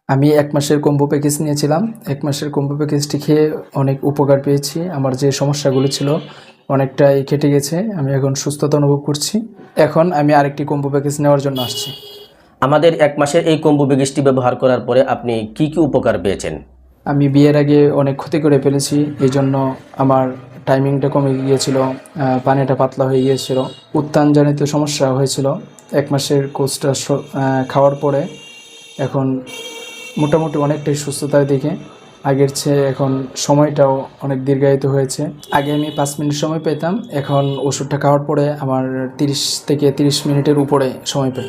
আমি ১ মাসের combo package নিয়েছিলাম। ১ মাসের কম্বো প্যাকেজটি খেয়ে অনেক উপকার পেয়েছি। আমার যে সমস্যাগুলো ছিল অনেকটাই কেটে গেছে। আমি এখন সুস্থতা অনুভব করছি। এখন আমি আরেকটি কম্বো প্যাকেজ নেওয়ার জন্য আসছি। আমাদের ১ মাসের এই কম্বো প্যাকেজটি ব্যবহার করার পরে আপনি কি উপকার পেয়েছেন? আমি বিয়ের আগে অনেক ক্ষতি করে ফেলেছি। এইজন্য আমার টাইমিংটা কমে গিয়েছিল, পানিটা পাতলা হয়ে গিয়েছিল, উত্তানজনিত সমস্যা হয়েছিল। ১ মাসের কোর্সটা খাওয়ার পরে এখন মোটামুটি অনেকটাই সুস্থতার দিকে। আগের চেয়ে এখন সময়টাও অনেক দীর্ঘায়িত হয়েছে। আগে আমি ৫ মিনিট সময় পেতাম, এখন ওষুধটা খাওয়ার পরে আমার ৩০ থেকে ৩০ মিনিটের উপরে সময় পাই।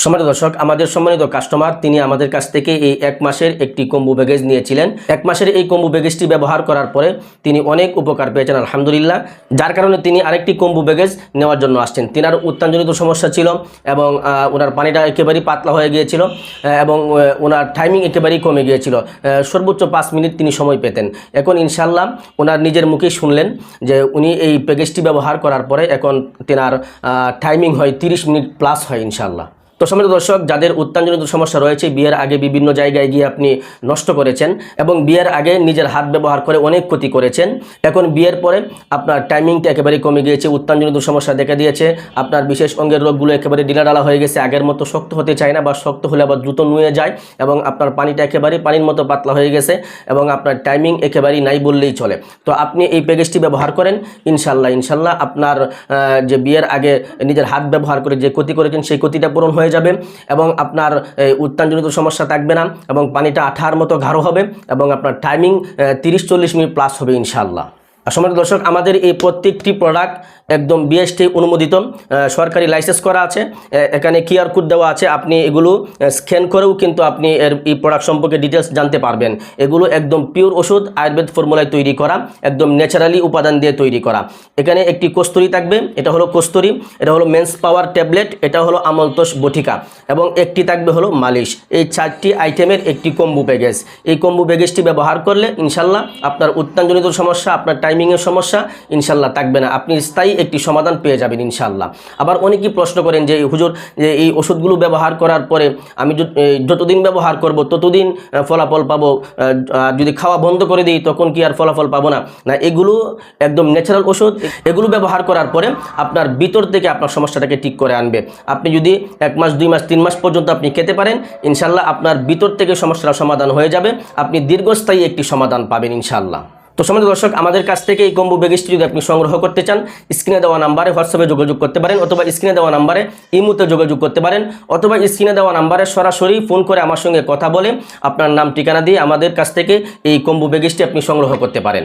সম্মানিত দর্শক, আমাদের সম্মানিত কাস্টমার তিনি আমাদের কাছ থেকে এই ১ মাসের একটি কম্বো প্যাকেজ নিয়েছিলেন। ১ মাসের এই কম্বো প্যাকেজটি ব্যবহার করার পরে তিনি অনেক উপকার পেয়েছেন আলহামদুলিল্লাহ, যার কারণে তিনি আরেকটি কম্বো প্যাকেজ নেওয়ার জন্য আসছেন। তিনার উত্তানজনিত সমস্যা ছিল এবং ওনার পানিটা একেবারেই পাতলা হয়ে গিয়েছিল এবং ওনার টাইমিং একেবারেই কমে গিয়েছিল। সর্বোচ্চ ৫ মিনিট তিনি সময় পেতেন। এখন ইনশাল্লাহ ওনার নিজের মুখেই শুনলেন যে উনি এই প্যাকেজটি ব্যবহার করার পরে এখন তেনার টাইমিং হয় ৩০ মিনিট প্লাস হয় ইনশাল্লাহ। তো সম্মানিত দর্শক, যাদের উত্তানজনিত সমস্যা রয়েছে, বিয়ের আগে বিভিন্ন জায়গায় গিয়ে আপনি নষ্ট করেছেন এবং বিয়ের আগে নিজের হাত ব্যবহার করে অনেক ক্ষতি করেছেন, এখন বিয়ের পরে আপনার টাইমিংটা একেবারে কমে গিয়েছে, উত্তানজনিত সমস্যা দেখা দিয়েছে, আপনার বিশেষ অঙ্গের রোগগুলো একেবারে ডিলাডালা হয়ে গেছে, আগের মতো শক্ত হতে চায় না বা শক্ত হলে আবার দ্রুত নুয়ে যায় এবং আপনার পানিটা একেবারে পানির মতো পাতলা হয়ে গেছে এবং আপনার টাইমিং একেবারেই নাই বললেই চলে। তো আপনি এই প্যাকেজটি ব্যবহার করেন, ইনশাল্লাহ আপনার যে বিয়ের আগে নিজের হাত ব্যবহার করে যে ক্ষতি করেছেন সেই ক্ষতিটা পূরণ হয়ে যাবে এবং আপনার উত্তানজনিত সমস্যা থাকবে না এবং পানিটা আঠার মতো গাঢ় হবে এবং আপনার টাইমিং ৩০-৪০ মিনিট প্লাস হবে ইনশাআল্লাহ। সম্মানিত দর্শক, আমাদের এই প্রত্যেকটি প্রোডাক্ট একদম বিএসটি অনুমোদিত, সরকারি লাইসেন্স করা আছে, এখানে কিউআর কোড দেওয়া আছে, আপনি এগুলো স্ক্যান করেও কিন্তু আপনি এই প্রোডাক্ট সম্পর্কে ডিটেলস জানতে পারবেন। এগুলো একদম পিওর ওষুধ, আয়ুর্বেদ ফর্মুলায় তৈরি করা, একদম ন্যাচারালি উপাদান দিয়ে তৈরি করা। এখানে একটি কস্তুরি থাকবে, এটা হলো কস্তুরি, এটা হলো মেন্স পাওয়ার ট্যাবলেট, এটা হলো আমলতোষ বটিকা এবং একটি থাকবে হলো মালিশ। এই 4টি আইটেমের একটি কম্বো প্যাকেজ। এই কম্বো প্যাকেজটি ব্যবহার করলে ইনশাল্লাহ আপনার উত্তানজনিত সমস্যা, আপনার টাইমিংয়ের সমস্যা ইনশাল্লাহ থাকবে না, আপনি স্থায়ী একটি সমাধান পেয়ে যাবেন ইনশাল্লাহ। আবার অনেকেই প্রশ্ন করেন যে হুজুর, যে এই ওষুধগুলো ব্যবহার করার পরে আমি যতদিন ব্যবহার করব ততদিন ফলাফল পাবো, যদি খাওয়া বন্ধ করে দিই তখন কি আর ফলাফল পাবো না? না, এগুলো একদম ন্যাচারাল ওষুধ। এগুলো ব্যবহার করার পরে আপনার ভিতর থেকে আপনার সমস্যাটাকে ঠিক করে আনবে। আপনি যদি 1 মাস, 2 মাস, 3 মাস পর্যন্ত আপনি খেতে পারেন, ইনশাল্লাহ আপনার ভিতর থেকে সমস্যার সমাধান হয়ে যাবে, আপনি দীর্ঘস্থায়ী একটি সমাধান পাবেন ইনশাল্লাহ। তো সম্মানিত দর্শক, আমাদের কাছ থেকে এই কম্বো প্যাকেজটি যদি আপনি সংগ্রহ করতে চান, স্ক্রিনে দেওয়া নাম্বারে হোয়াটসঅ্যাপে যোগাযোগ করতে পারেন অথবা স্ক্রিনে দেওয়া নাম্বারে ইমোতে যোগাযোগ করতে পারেন অথবা স্ক্রিনে দেওয়া নাম্বারে সরাসরি ফোন করে আমার সঙ্গে কথা বলে আপনার নাম ঠিকানা দিয়ে আমাদের কাছ থেকে এই কম্বো প্যাকেজটি আপনি সংগ্রহ করতে পারেন।